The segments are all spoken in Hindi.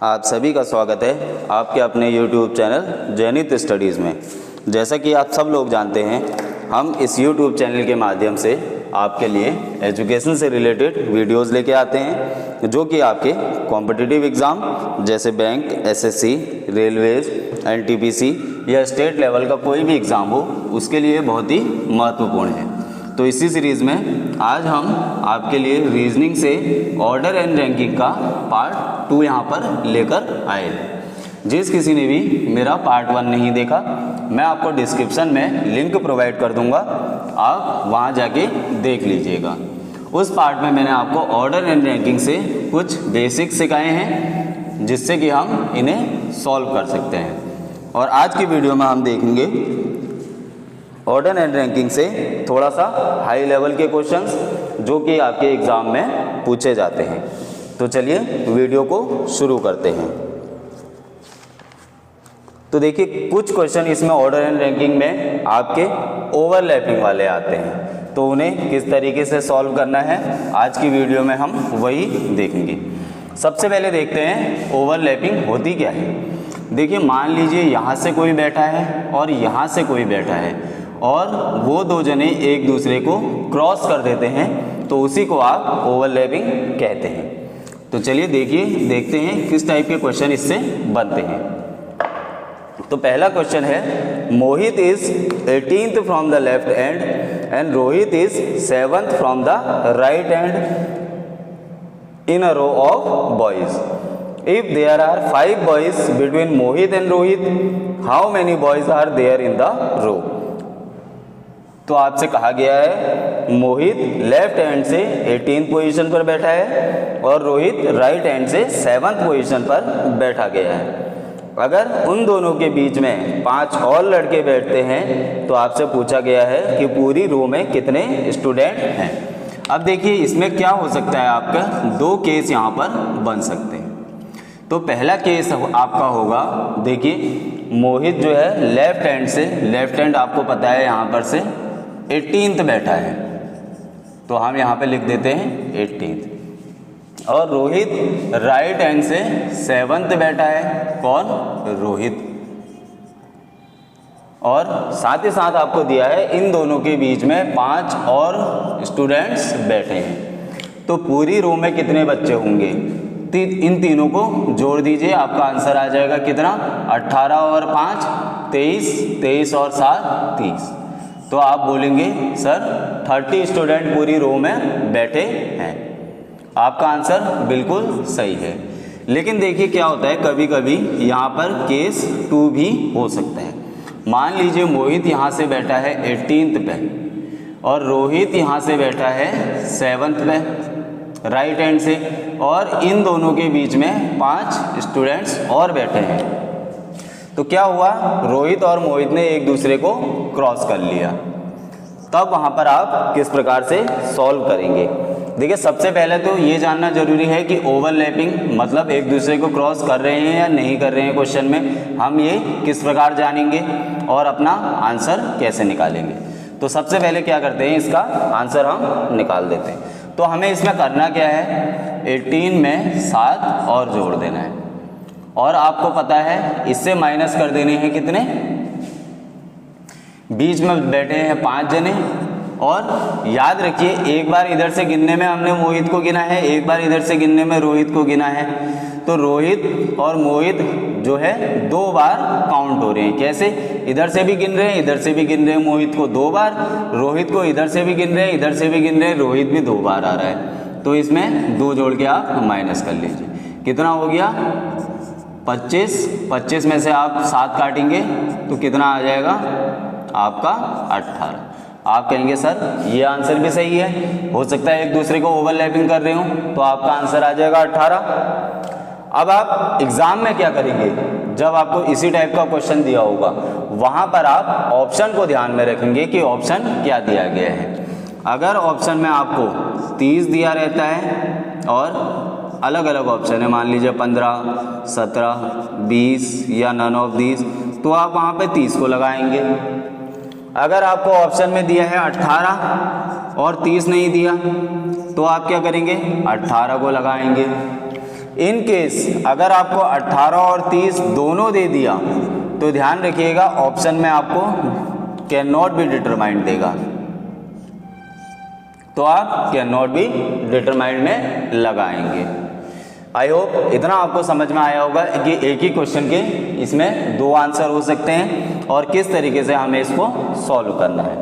आप सभी का स्वागत है आपके अपने YouTube चैनल जैनित स्टडीज़ में। जैसा कि आप सब लोग जानते हैं, हम इस YouTube चैनल के माध्यम से आपके लिए एजुकेशन से रिलेटेड वीडियोस लेके आते हैं, जो कि आपके कॉम्पिटिटिव एग्ज़ाम जैसे बैंक, एसएससी, रेलवेज, एनटीपीसी या स्टेट लेवल का कोई भी एग्ज़ाम हो, उसके लिए बहुत ही महत्वपूर्ण है। तो इसी सीरीज़ में आज हम आपके लिए रीजनिंग से ऑर्डर एंड रैंकिंग का पार्ट 2 यहाँ पर लेकर आए। जिस किसी ने भी मेरा पार्ट 1 नहीं देखा, मैं आपको डिस्क्रिप्शन में लिंक प्रोवाइड कर दूंगा, आप वहाँ जाके देख लीजिएगा। उस पार्ट में मैंने आपको ऑर्डर एंड रैंकिंग से कुछ बेसिक्स सिखाए हैं, जिससे कि हम इन्हें सॉल्व कर सकते हैं। और आज की वीडियो में हम देखेंगे ऑर्डर एंड रैंकिंग से थोड़ा सा हाई लेवल के क्वेश्चंस, जो कि आपके एग्ज़ाम में पूछे जाते हैं। तो चलिए वीडियो को शुरू करते हैं। तो देखिए, कुछ क्वेश्चन इसमें ऑर्डर एंड रैंकिंग में आपके ओवरलैपिंग वाले आते हैं, तो उन्हें किस तरीके से सॉल्व करना है आज की वीडियो में हम वही देखेंगे। सबसे पहले देखते हैं ओवरलैपिंग होती क्या है। देखिए, मान लीजिए यहाँ से कोई बैठा है और यहाँ से कोई बैठा है, और वो दो जने एक दूसरे को क्रॉस कर देते हैं, तो उसी को आप ओवरलैपिंग कहते हैं। तो चलिए देखते हैं किस टाइप के क्वेश्चन इससे बनते हैं। तो पहला क्वेश्चन है, Mohit is 18th from the left end and Rohit is 7th from the right end in a row of boys. If there are 5 boys between Mohit and Rohit, how many boys are there in the row? तो आपसे कहा गया है, मोहित लेफ्ट हैंड से 18th पोजीशन पर बैठा है और रोहित राइट हैंड से 7th पोजीशन पर बैठा गया है। अगर उन दोनों के बीच में 5 और लड़के बैठते हैं, तो आपसे पूछा गया है कि पूरी रो में कितने स्टूडेंट हैं। अब देखिए, इसमें क्या हो सकता है, आपका 2 केस यहाँ पर बन सकते हैं। तो पहला केस आपका होगा, देखिए मोहित जो है लेफ्ट हैंड आपको पता है यहाँ पर से 18th बैठा है, तो हम यहाँ पे लिख देते हैं 18th। और रोहित राइट हैंड से 7th बैठा है, कौन? रोहित। और साथ ही साथ आपको दिया है इन दोनों के बीच में 5 और स्टूडेंट्स बैठे हैं, तो पूरी रो में कितने बच्चे होंगे? इन तीनों को जोड़ दीजिए, आपका आंसर आ जाएगा कितना? 18 और 5 23, 23 और 7 30। तो आप बोलेंगे सर 30 स्टूडेंट पूरी रो में बैठे हैं। आपका आंसर बिल्कुल सही है। लेकिन देखिए क्या होता है, कभी कभी यहाँ पर केस 2 भी हो सकता है। मान लीजिए मोहित यहाँ से बैठा है 18th पे और रोहित यहाँ से बैठा है 7th पे राइट हैंड से, और इन दोनों के बीच में 5 स्टूडेंट्स और बैठे हैं। तो क्या हुआ, रोहित और मोहित ने एक दूसरे को क्रॉस कर लिया। तब वहाँ पर आप किस प्रकार से सॉल्व करेंगे? देखिए, सबसे पहले तो ये जानना जरूरी है कि ओवरलैपिंग मतलब एक दूसरे को क्रॉस कर रहे हैं या नहीं कर रहे हैं। क्वेश्चन में हम ये किस प्रकार जानेंगे और अपना आंसर कैसे निकालेंगे? तो सबसे पहले क्या करते हैं, इसका आंसर हम निकाल देते हैं। तो हमें इसमें करना क्या है, 18 में 7 और जोड़ देना है, और आपको पता है इससे माइनस कर देने हैं कितने? बीच में बैठे हैं 5 जने, और याद रखिए एक बार इधर से गिनने में हमने मोहित को गिना है, एक बार इधर से गिनने में रोहित को गिना है। तो रोहित और मोहित जो है 2 बार काउंट हो रहे हैं। कैसे? इधर से भी गिन रहे हैं, इधर से भी गिन रहे हैं मोहित को 2 बार, रोहित को इधर से भी गिन रहे हैं, इधर से भी गिन रहे हैं, रोहित भी 2 बार आ रहा है। तो इसमें 2 जोड़ के आप माइनस कर लीजिए, कितना हो गया? 25 में से आप 7 काटेंगे तो कितना आ जाएगा आपका? 18। आप कहेंगे सर ये आंसर भी सही है, हो सकता है एक दूसरे को ओवरलैपिंग कर रहे हो, तो आपका आंसर आ जाएगा 18। अब आप एग्जाम में क्या करेंगे, जब आपको इसी टाइप का क्वेश्चन दिया होगा, वहां पर आप ऑप्शन को ध्यान में रखेंगे कि ऑप्शन क्या दिया गया है। अगर ऑप्शन में आपको 30 दिया रहता है और अलग अलग ऑप्शन है, मान लीजिए 15, 17, 20 या नन ऑफ दीज, तो आप वहाँ पे 30 को लगाएंगे। अगर आपको ऑप्शन में दिया है 18 और 30 नहीं दिया, तो आप क्या करेंगे? 18 को लगाएंगे। इन केस अगर आपको 18 और 30 दोनों दे दिया तो ध्यान रखिएगा ऑप्शन में आपको कैन नॉट बी डिटरमाइंड देगा, तो आप कैन नॉट बी डिटरमाइंड में लगाएंगे। आई होप इतना आपको समझ में आया होगा कि एक ही क्वेश्चन के इसमें दो आंसर हो सकते हैं और किस तरीके से हमें इसको सॉल्व करना है।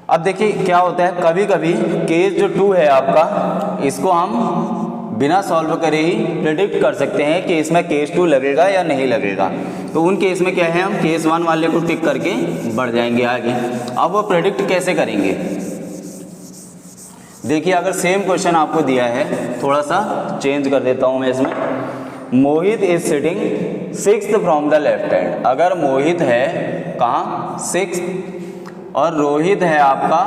अब देखिए क्या होता है, कभी कभी केस जो 2 है आपका, इसको हम बिना सॉल्व करे ही प्रेडिक्ट कर सकते हैं कि इसमें केस 2 लगेगा या नहीं लगेगा। तो उन केस में क्या है, हम केस 1 वाले को टिक करके बढ़ जाएंगे आगे। अब वो प्रेडिक्ट कैसे करेंगे, देखिए अगर सेम क्वेश्चन आपको दिया है, थोड़ा सा चेंज कर देता हूँ मैं इसमें। Mohit is sitting 6th from the left hand. अगर मोहित है कहाँ 6th और रोहित है आपका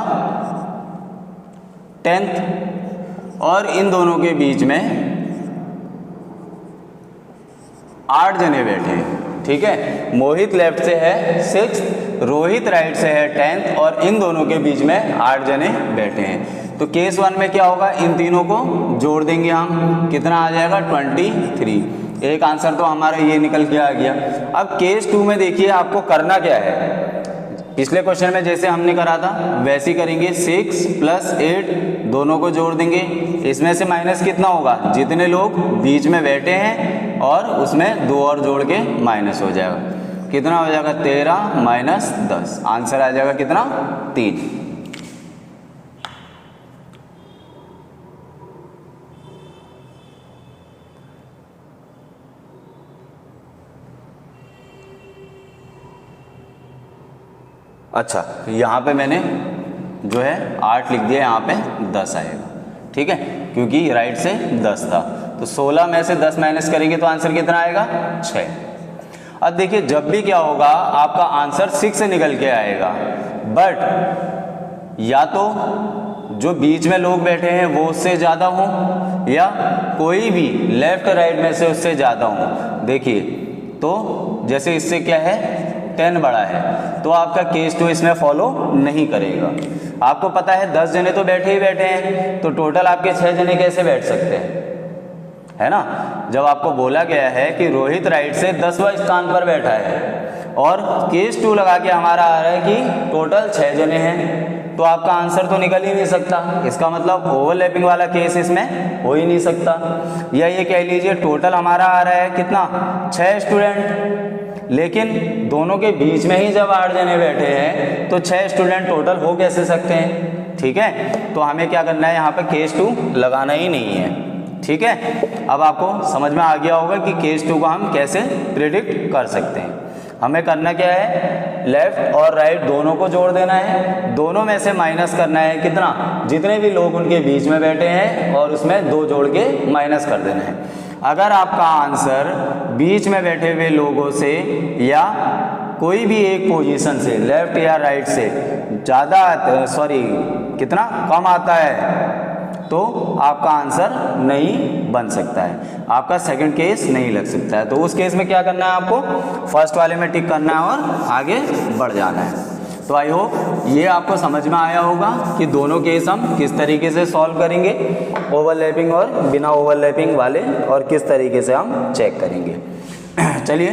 10th और इन दोनों के बीच में 8 जने बैठे हैं, ठीक है। मोहित लेफ्ट से है 6th, रोहित राइट से है 10th और इन दोनों के बीच में 8 जने बैठे हैं। तो केस 1 में क्या होगा, इन तीनों को जोड़ देंगे हम, कितना आ जाएगा 23। एक आंसर तो हमारा ये निकल के आ गया। अब केस 2 में देखिए आपको करना क्या है, पिछले क्वेश्चन में जैसे हमने करा था वैसे ही करेंगे। 6 + 8 दोनों को जोड़ देंगे, इसमें से माइनस कितना होगा, जितने लोग बीच में बैठे हैं और उसमें 2 और जोड़ के माइनस हो जाएगा। कितना हो जाएगा 13 - 10, आंसर आ जाएगा कितना 3। अच्छा, यहाँ पे मैंने जो है 8 लिख दिया, यहाँ पे 10 आएगा, ठीक है, क्योंकि राइट से 10 था। तो 16 में से 10 माइनस करेंगे तो आंसर कितना आएगा 6। अब देखिए जब भी क्या होगा आपका आंसर 6 निकल के आएगा, बट या तो जो बीच में लोग बैठे हैं वो उससे ज़्यादा हों या कोई भी लेफ्ट राइट में से उससे ज़्यादा हों। देखिए तो जैसे इससे क्या है 10 बड़ा है, तो आपका केस 2 इसमें फॉलो नहीं करेगा। आपको पता है 10 जने तो बैठे ही बैठे हैं, तो टोटल आपके 6 जने कैसे बैठ सकते हैं, है ना। जब आपको बोला गया है कि रोहित राइट से 10वां स्थान पर बैठा है और केस 2 लगा के हमारा आ रहा है कि टोटल 6 जने हैं, तो आपका आंसर तो निकल ही नहीं सकता। इसका मतलब ओवरलैपिंग वाला केस इसमें हो ही नहीं सकता। या ये कह लीजिए टोटल हमारा आ रहा है कितना 6 स्टूडेंट, लेकिन दोनों के बीच में ही जब 8 जने बैठे हैं तो 6 स्टूडेंट टोटल हो कैसे सकते हैं, ठीक है। तो हमें क्या करना है, यहाँ पे केस 2 लगाना ही नहीं है, ठीक है। अब आपको समझ में आ गया होगा कि केस 2 को हम कैसे प्रेडिक्ट कर सकते हैं। हमें करना क्या है, लेफ्ट और राइट दोनों को जोड़ देना है, दोनों में से माइनस करना है कितना, जितने भी लोग उनके बीच में बैठे हैं और उसमें 2 जोड़ के माइनस कर देना है। अगर आपका आंसर बीच में बैठे हुए लोगों से या कोई भी एक पोजीशन से लेफ्ट या राइट से ज़्यादा कितना कम आता है तो आपका आंसर नहीं बन सकता है, आपका सेकंड केस नहीं लग सकता है। तो उस केस में क्या करना है, आपको फर्स्ट वाले में टिक करना है और आगे बढ़ जाना है। तो आई होप ये आपको समझ में आया होगा कि दोनों केस हम किस तरीके से सॉल्व करेंगे, ओवरलैपिंग और बिना ओवरलैपिंग वाले, और किस तरीके से हम चेक करेंगे। चलिए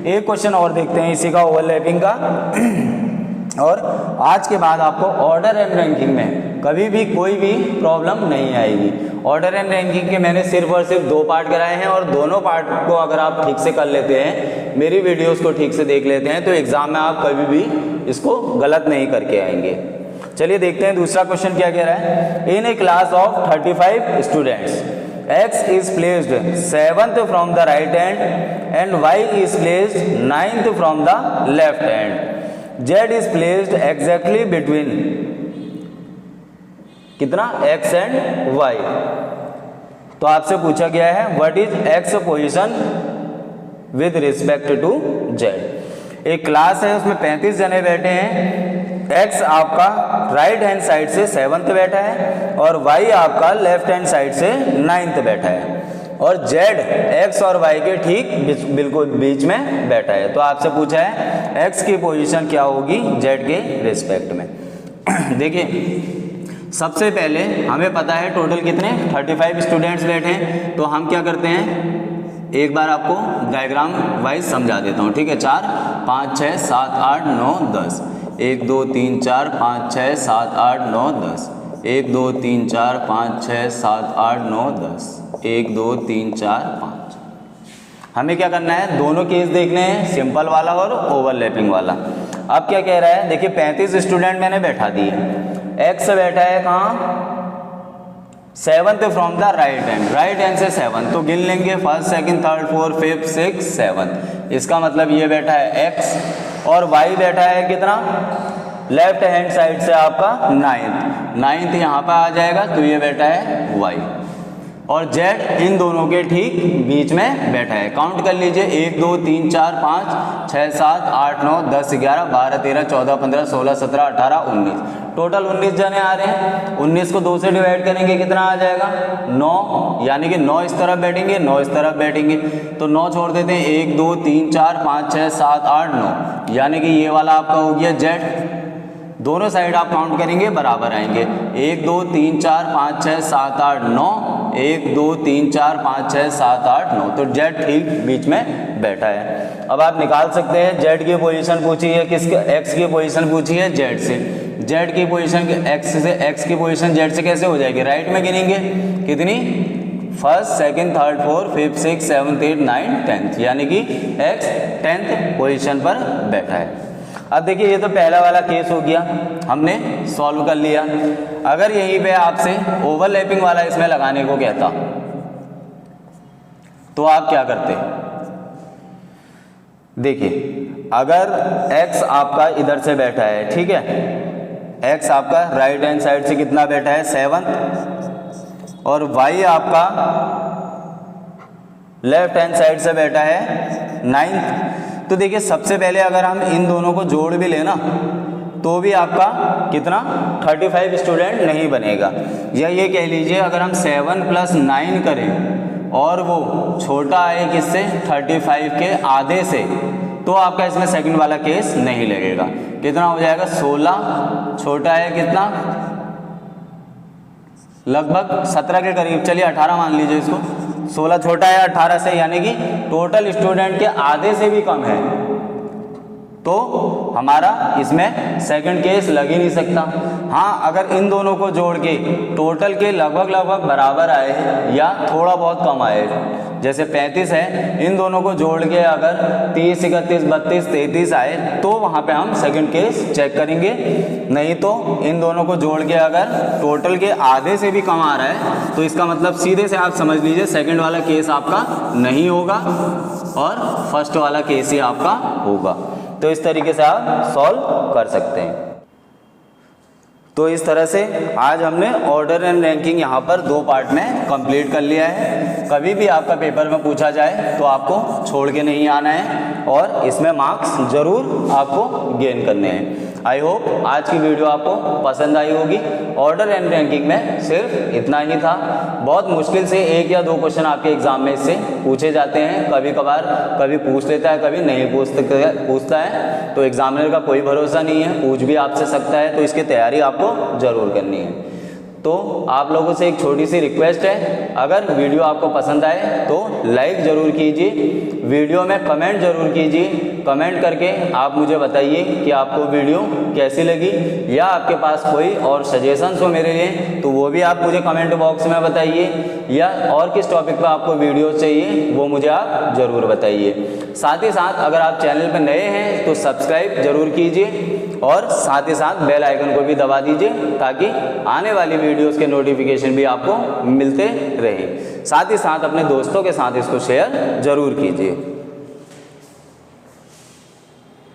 एक क्वेश्चन और देखते हैं इसी का, ओवरलैपिंग का। और आज के बाद आपको ऑर्डर एंड रैंकिंग में कभी भी कोई भी प्रॉब्लम नहीं आएगी। ऑर्डर एंड रैंकिंग के मैंने सिर्फ और सिर्फ 2 पार्ट कराए हैं, और दोनों पार्ट को अगर आप ठीक से कर लेते हैं, मेरी वीडियोस को ठीक से देख लेते हैं, तो एग्जाम में आप कभी भी इसको गलत नहीं करके आएंगे। चलिए देखते हैं दूसरा क्वेश्चन क्या कह रहा है। In a class of 35 students, X is placed 7th from the right hand and Y is placed 9th from the left hand. Z is placed exactly between कितना X and Y। तो आपसे पूछा गया है what is X position with respect to Z। एक क्लास है उसमें 35 जने बैठे हैं, X आपका राइट हैंड साइड से 7th बैठा है और Y आपका लेफ्ट हैंड साइड से 9th बैठा है, और Z X और Y के ठीक बिल्कुल बीच में बैठा है। तो आपसे पूछा है X की पोजीशन क्या होगी Z के रिस्पेक्ट में। देखिए सबसे पहले हमें पता है टोटल कितने 35 स्टूडेंट्स बैठे हैं, तो हम क्या करते हैं, एक बार आपको डायग्राम वाइज समझा देता हूँ, ठीक है। 4 5 6 7 8 9 10, 1 2 3 4 5 6 7 8 9 10, 1 2 3 4 5 6 7 8 9 10, 1 2 3 4 5। हमें क्या करना है, दोनों केस देखने हैं, सिंपल वाला और ओवरलैपिंग वाला। अब क्या कह रहा है, देखिए 35 स्टूडेंट मैंने बैठा दिए, एक्स बैठा है कहाँ, 7th from the right hand से 7, तो गिन लेंगे 1st 2nd 3rd 4th 5th 6th 7th। इसका मतलब ये बैठा है x, और y बैठा है कितना, लेफ्ट हैंड साइड से आपका 9th यहाँ पर आ जाएगा, तो ये बैठा है y, और z इन दोनों के ठीक बीच में बैठा है। काउंट कर लीजिए, 1 2 3 4 5 6 7 8 9 10 11 12 13 14 15 16 17 18 19, टोटल 19 जने आ रहे हैं। 19 को 2 से डिवाइड करेंगे, कितना आ जाएगा 9, यानी कि 9 इस तरफ बैठेंगे 9 इस तरफ बैठेंगे, तो 9 छोड़ देते हैं, 1 2 3 4 5 6 7 8 9, यानी कि ये वाला आपका हो गया z। दोनों साइड आप काउंट करेंगे बराबर आएंगे, 1 2 3 4 5 6 7 8 9, 1 2 3 4 5 6 7 8 9, तो z ठीक बीच में बैठा है। अब आप निकाल सकते हैं, z की पोजीशन पूछी है किसके, x की पोजीशन पूछी है z से, z की पोजीशन x की पोजीशन z से कैसे हो जाएगी, राइट में गिनेंगे, कितनी 1st 2nd 3rd 4th 5th 6th 7th 8th 9th 10th, यानी कि x 10th पोजीशन पर बैठा है। अब देखिए ये तो पहला वाला केस हो गया, हमने सॉल्व कर लिया। अगर यहीं पे आपसे ओवरलैपिंग वाला इसमें लगाने को कहता, तो आप क्या करते, देखिए अगर x आपका इधर से बैठा है, ठीक है, x आपका राइट हैंड साइड से कितना बैठा है 7th, और y आपका लेफ्ट हैंड साइड से बैठा है 9th। तो देखिए सबसे पहले अगर हम इन दोनों को जोड़ भी लेना, तो भी आपका कितना 35 स्टूडेंट नहीं बनेगा, या ये कह लीजिए अगर हम 7 + 9 करें और वो छोटा है किससे 35 के आधे से, तो आपका इसमें सेकंड वाला केस नहीं लगेगा। कितना हो जाएगा 16, छोटा है कितना लगभग 17 के करीब, चलिए 18 मान लीजिए इसको, 16 छोटा है 18 से, यानी कि टोटल स्टूडेंट के आधे से भी कम है, तो हमारा इसमें सेकंड केस लग ही नहीं सकता। हाँ, अगर इन दोनों को जोड़ के टोटल के लगभग बराबर आए या थोड़ा बहुत कम आए, जैसे 35 है, इन दोनों को जोड़ के अगर 30 31 32 33 आए, तो वहाँ पे हम सेकंड केस चेक करेंगे। नहीं तो इन दोनों को जोड़ के अगर टोटल के आधे से भी कम आ रहा है, तो इसका मतलब सीधे से आप समझ लीजिए सेकंड वाला केस आपका नहीं होगा और फर्स्ट वाला केस ही आपका होगा। तो इस तरीके से आप सॉल्व कर सकते हैं। तो इस तरह से आज हमने ऑर्डर एंड रैंकिंग यहाँ पर 2 पार्ट में कंप्लीट कर लिया है। कभी भी आपका पेपर में पूछा जाए तो आपको छोड़ के नहीं आना है और इसमें मार्क्स ज़रूर आपको गेन करने हैं। आई होप आज की वीडियो आपको पसंद आई होगी। ऑर्डर एंड रैंकिंग में सिर्फ इतना ही था। बहुत मुश्किल से 1 या 2 क्वेश्चन आपके एग्जाम में इससे पूछे जाते हैं। कभी कभार कभी पूछ लेता है, कभी नहीं पूछता है, तो एग्जामिनर का कोई भरोसा नहीं है, पूछ भी आपसे सकता है। तो इसकी तैयारी आपको ज़रूर करनी है। तो आप लोगों से एक छोटी सी रिक्वेस्ट है, अगर वीडियो आपको पसंद आए तो लाइक ज़रूर कीजिए, वीडियो में कमेंट ज़रूर कीजिए। कमेंट करके आप मुझे बताइए कि आपको वीडियो कैसी लगी, या आपके पास कोई और सजेशंस हो मेरे लिए तो वो भी आप मुझे कमेंट बॉक्स में बताइए, या और किस टॉपिक पर आपको वीडियो चाहिए वो मुझे आप ज़रूर बताइए। साथ ही साथ अगर आप चैनल पर नए हैं तो सब्सक्राइब ज़रूर कीजिए और साथ ही साथ बेल आइकन को भी दबा दीजिए, ताकि आने वाली वीडियोस के नोटिफिकेशन भी आपको मिलते रहे। साथ ही साथ अपने दोस्तों के साथ इसको शेयर ज़रूर कीजिए।